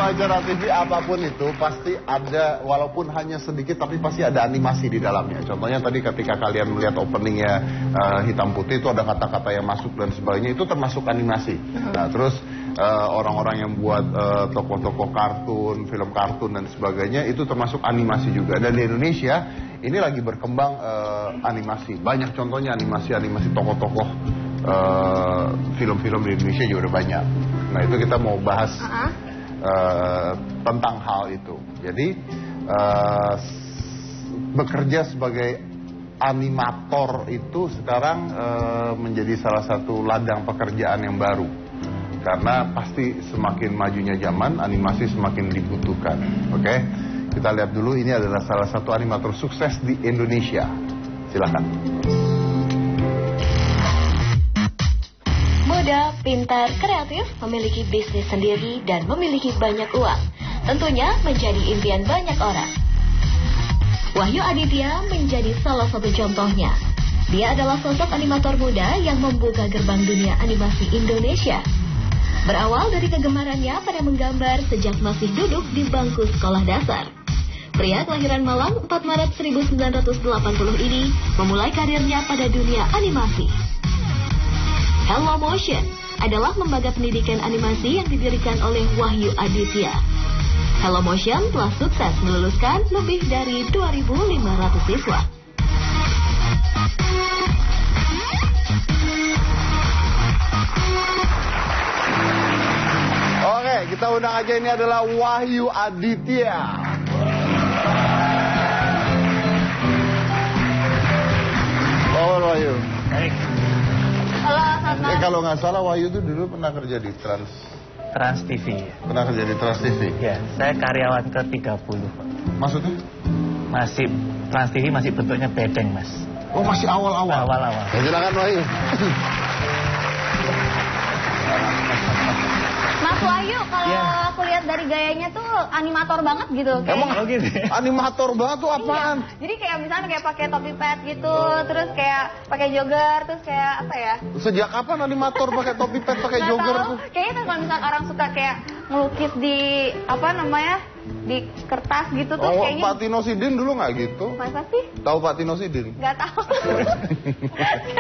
acara TV apapun itu pasti ada, walaupun hanya sedikit tapi pasti ada animasi di dalamnya. Contohnya tadi ketika kalian melihat openingnya hitam putih itu ada kata-kata yang masuk dan sebagainya, itu termasuk animasi. Nah terus orang-orang yang buat tokoh-tokoh kartun, film kartun dan sebagainya itu termasuk animasi juga. Dan di Indonesia ini lagi berkembang animasi. Banyak contohnya animasi tokoh-tokoh film-film di Indonesia juga udah banyak. Nah itu kita mau bahas tentang hal itu. Jadi bekerja sebagai animator itu sekarang menjadi salah satu ladang pekerjaan yang baru. Karena pasti semakin majunya zaman, animasi semakin dibutuhkan. Oke, kita lihat dulu, ini adalah salah satu animator sukses di Indonesia. Silakan. Muda, pintar, kreatif, memiliki bisnis sendiri dan memiliki banyak uang. Tentunya menjadi impian banyak orang. Wahyu Aditya menjadi salah satu contohnya. Dia adalah sosok animator muda yang membuka gerbang dunia animasi Indonesia. Berawal dari kegemarannya pada menggambar sejak masih duduk di bangku sekolah dasar. Pria kelahiran Malang 4 Maret 1980 ini memulai karirnya pada dunia animasi. Hello Motion adalah lembaga pendidikan animasi yang didirikan oleh Wahyu Aditya. Hello Motion telah sukses meluluskan lebih dari 2.500 siswa. Oke, kita undang aja, ini adalah Wahyu Aditya. Oh, Wahyu. Baik. Halo, selamat malam. Kalau nggak salah Wahyu itu dulu pernah kerja di Trans TV. Pernah kerja di Trans TV? Ya, saya karyawan ke-30. Maksudnya? Masih, Trans TV masih bentuknya bedeng, Mas. Oh, masih awal-awal? Awal-awal. Ya, silakan Wahyu. Mas Wahyu, kalau aku lihat dari gayanya tuh animator banget gitu. Emang gitu? Animator banget tuh apaan? Iya. Jadi kayak misalnya kayak pakai topi pet gitu, terus kayak pakai jogger, terus kayak apa ya? Sejak kapan animator pakai topi pet, pakai Nggak jogger tahu. tuh? Kayaknya tuh kalau misalnya orang suka kayak ngelukis di apa namanya di kertas gitu tuh Oh, kayaknya. Pak Tino Sidin dulu nggak gitu? Masa sih? Tahu Pak Tino Sidin? Nggak tahu.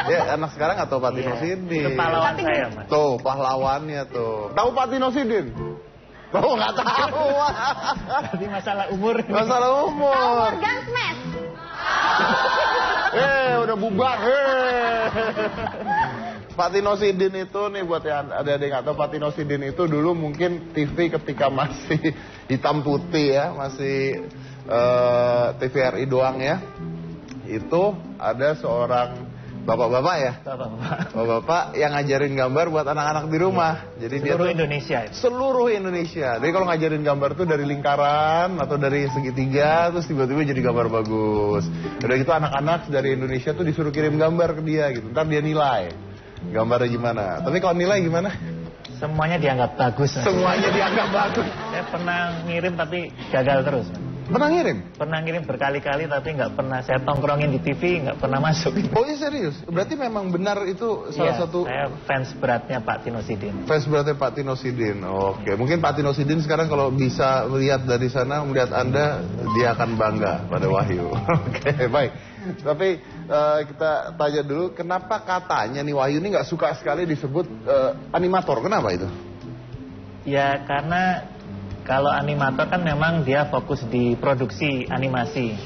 Ya, anak sekarang nggak tahu Pak Tino Sidin. Itu pahlawan saya, Mas. Tuh, pahlawannya tuh. Tahu Pak Tino Sidin? Tahu nggak tahu? Tapi masalah umur. Masalah Tahu umur. Morgan Smash? Udah bubar. Pak Tino Sidin itu nih, buat yang ada yang nggak tahu, Pak Tino Sidin itu dulu mungkin TV ketika masih hitam putih ya, masih TVRI doang ya. Itu ada seorang bapak-bapak ya, bapak-bapak yang ngajarin gambar buat anak-anak di rumah. Jadi Seluruh Indonesia itu. Seluruh Indonesia. Jadi kalau ngajarin gambar tuh dari lingkaran atau dari segitiga, terus tiba-tiba jadi gambar bagus. Udah gitu anak-anak dari Indonesia tuh disuruh kirim gambar ke dia gitu. Ntar dia nilai gambarnya gimana. Tapi kalau nilai gimana? Semuanya dianggap bagus, Mas. Semuanya dianggap bagus. Saya pernah ngirim tapi gagal terus, Mas. Pernah ngirim? Pernah ngirim berkali-kali tapi nggak pernah saya tongkrongin di TV, nggak pernah masuk. Oh iya, serius? Berarti memang benar itu salah satu... Saya fans beratnya Pak Tino Sidin. Fans beratnya Pak Tino Sidin. Oke, mungkin Pak Tino Sidin sekarang kalau bisa melihat dari sana, melihat Anda, dia akan bangga pada Wahyu. Oke, baik. Tapi kita tanya dulu, kenapa katanya nih Wahyu ini nggak suka sekali disebut animator? Kenapa itu? Ya karena kalau animator kan memang dia fokus di produksi animasi.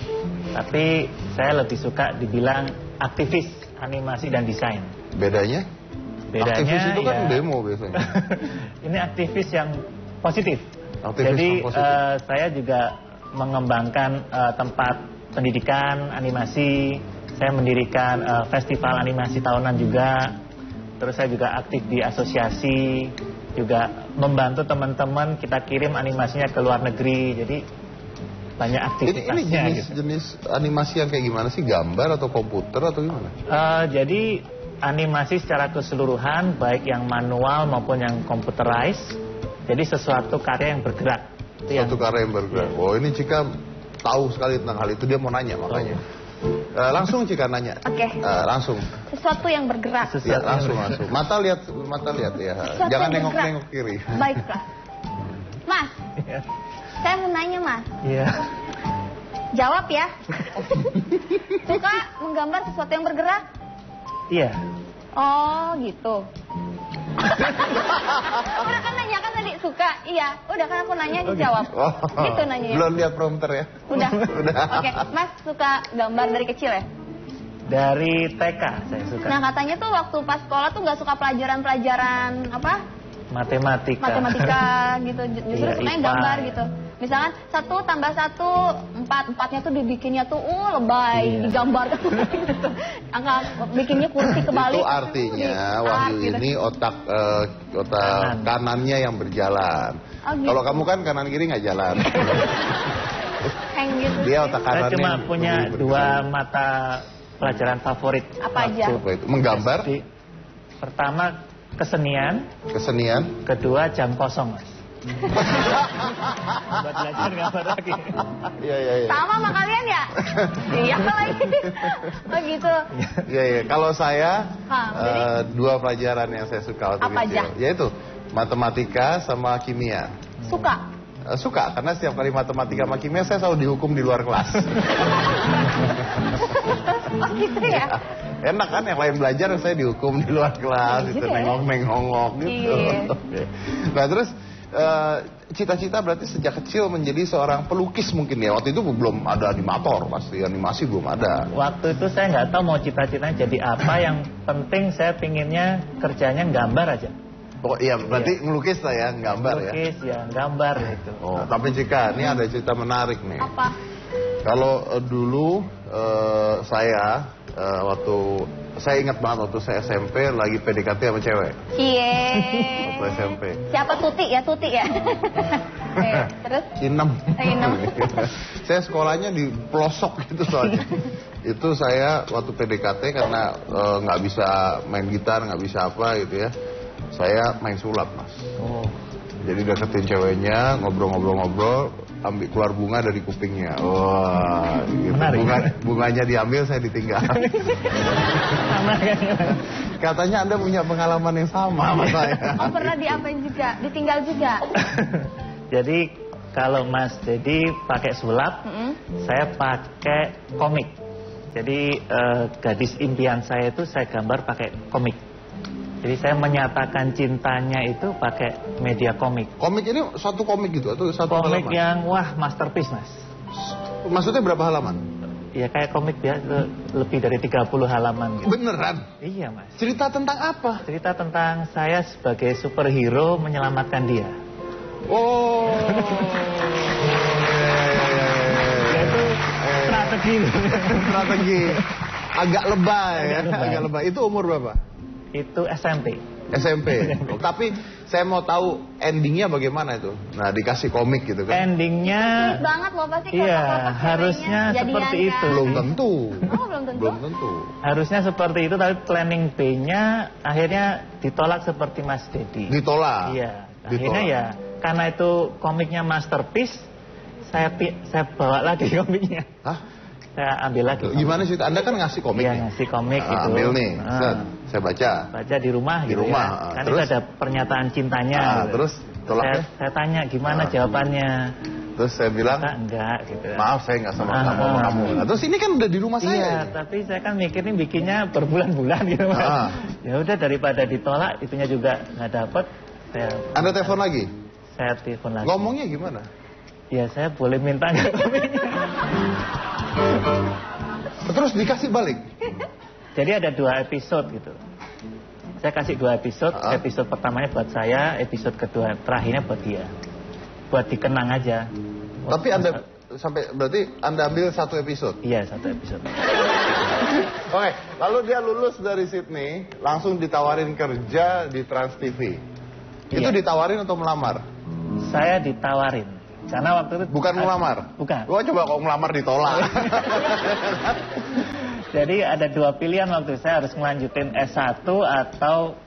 Tapi saya lebih suka dibilang aktivis animasi dan desain. Bedanya? Bedanya aktivis itu kan ya, demo biasanya. Ini aktivis yang positif. Aktivis Jadi yang positif. saya juga mengembangkan tempat pendidikan animasi. Saya mendirikan festival animasi tahunan juga. Terus saya juga aktif di asosiasi, juga membantu teman-teman kita kirim animasinya ke luar negeri. Jadi banyak aktivitasnya. Ini jenis-jenis animasi yang kayak gimana sih? Gambar atau komputer atau gimana? Jadi animasi secara keseluruhan, baik yang manual maupun yang computerized. Jadi sesuatu karya yang bergerak. Suatu karya yang bergerak. Oh, ini Cika tahu sekali tentang hal itu, dia mau nanya makanya. Langsung Cika nanya. Oke. Langsung. Sesuatu yang bergerak. Ya, langsung. Mata lihat ya. Sesuatu Jangan yang nengok-nengok kiri. Baiklah. Mas, saya mau nanya Mas. Iya. Jawab ya. Suka menggambar sesuatu yang bergerak? Iya. Oh gitu. Udah kan nanya kan tadi suka, iya. Udah kan aku nanya dijawab. Gitu nanya. Belum lihat prompter ya? Udah. Udah. Oke, Mas suka gambar dari kecil ya? Dari TK saya suka. Nah katanya tuh waktu pas sekolah tuh nggak suka pelajaran-pelajaran apa? Matematika. Matematika gitu. Justru Iya, sukanya IPA, gambar ya. gitu. Misalkan 1 tambah 1 4, 4-nya tuh dibikinnya tuh lebay, Iya. digambar gitu. Angka bikinnya kursi kebalik. Itu artinya Wahyu gitu. ini otak kanannya yang berjalan. Oh, gitu. Kalau kamu kan kanan kiri nggak jalan. Hang gitu. Dia otak Saya kanannya. cuma yang punya lebih 2 berjalan. mata pelajaran favorit. Apa aja? Apa itu? Menggambar, SD. Pertama kesenian, kesenian. kedua jam kosong, Mas. Buat belajar gambar lagi. Iya, iya, iya. Sama sama kalian ya? Iya lagi. Oh gitu. Iya, iya. Kalau saya Jadi? 2 pelajaran yang saya suka waktu Apa kecil, aja? yaitu matematika sama kimia. Suka. Suka karena setiap kali matematika sama kimia saya selalu dihukum di luar kelas. Oh gitu ya? Enak kan yang lain belajar saya dihukum di luar kelas, Gitu itu ya? nengok-nengok gitu. Iya. Nah terus cita-cita berarti sejak kecil menjadi seorang pelukis mungkin ya. Waktu itu belum ada animator, pasti animasi belum ada. Waktu itu saya nggak tahu mau cita-citanya jadi apa. Yang penting saya pinginnya kerjanya gambar aja. Oh iya, berarti ngelukis lah ya, gambar ya. Lukis ya, gambar gitu. Oh, tapi Cika, ini ada cerita menarik nih. Apa? Kalau dulu saya waktu saya ingat banget waktu saya SMP lagi PDKT sama cewek. Cie. Waktu SMP. Siapa Tuti ya? Tuti ya? Terus? Inem. Inem. Saya sekolahnya di pelosok gitu soalnya. Itu saya waktu PDKT karena nggak bisa main gitar, nggak bisa apa gitu ya. Saya main sulap, Mas. Oh. Jadi deketin ceweknya, ngobrol-ngobrol-ngobrol, ambil keluar bunga dari kupingnya. Wah, gitu. Bunganya diambil, saya ditinggal. Sama kayaknya. Katanya Anda punya pengalaman yang sama sama saya. Oh pernah diapain juga? Ditinggal juga? Jadi kalau Mas Dedi pakai sulap, saya pakai komik. Jadi gadis impian saya itu saya gambar pakai komik. Jadi saya menyatakan cintanya itu pakai media komik. Komik ini satu komik gitu atau satu Komik halaman? yang wah masterpiece, Mas. Maksudnya berapa halaman? Ya kayak komik biasa lebih dari 30 halaman gitu. Beneran? Iya, Mas. Cerita tentang apa? Cerita tentang saya sebagai superhero menyelamatkan dia. Oh. Yaitu strategi. Strategi. Agak lebay ya. Agak lebay. Agak lebay. Itu umur berapa? Itu SMP. SMP. Tapi saya mau tahu endingnya bagaimana itu. Nah, dikasih komik gitu kan. Endingnya Sweet banget loh pasti iya, kotak-kotak harusnya ceweknya jadian, seperti kan? itu. Belum tentu. Oh belum tentu? Belum tentu. harusnya seperti itu, tapi planning B-nya akhirnya ditolak seperti Mas Dedi. Ditolak. Iya. Akhirnya Ditolak. ya karena itu komiknya masterpiece, saya bawa lagi komiknya. Hah? Saya ambil lagi. Gimana sih? Anda kan ngasih komik Iya, nih. ngasih komik gitu. Ambil nih. Ah. Set. Saya baca. Baca di rumah Di gitu rumah, ya. Kan terus? itu ada pernyataan cintanya gitu. Terus tolaknya? Saya tanya gimana Ah. jawabannya. Terus saya bilang, Enggak gitu. maaf saya nggak sama kamu. Nah, terus ini kan udah di rumah saya. Iya, tapi saya kan mikirnya bikinnya berbulan-bulan gitu Mas. Ah. Ya udah daripada ditolak, itunya juga nggak dapet. Anda telepon lagi? Saya telepon lagi. Ngomongnya gimana? Ya saya boleh minta nggak komiknya? Terus dikasih balik? Jadi ada 2 episode gitu. Saya kasih 2 episode. Ah. Episode pertamanya buat saya, episode kedua terakhirnya buat dia. Buat dikenang aja. Tapi Anda sampai berarti Anda ambil 1 episode? Iya, 1 episode. Oke, lalu dia lulus dari Sydney, langsung ditawarin kerja di Trans TV. Itu Iya. ditawarin atau melamar? Saya ditawarin. Karena waktu itu Bukan melamar? Bukan. Gua coba kok melamar ditolak. Jadi ada 2 pilihan waktu itu. Saya harus melanjutin S1 atau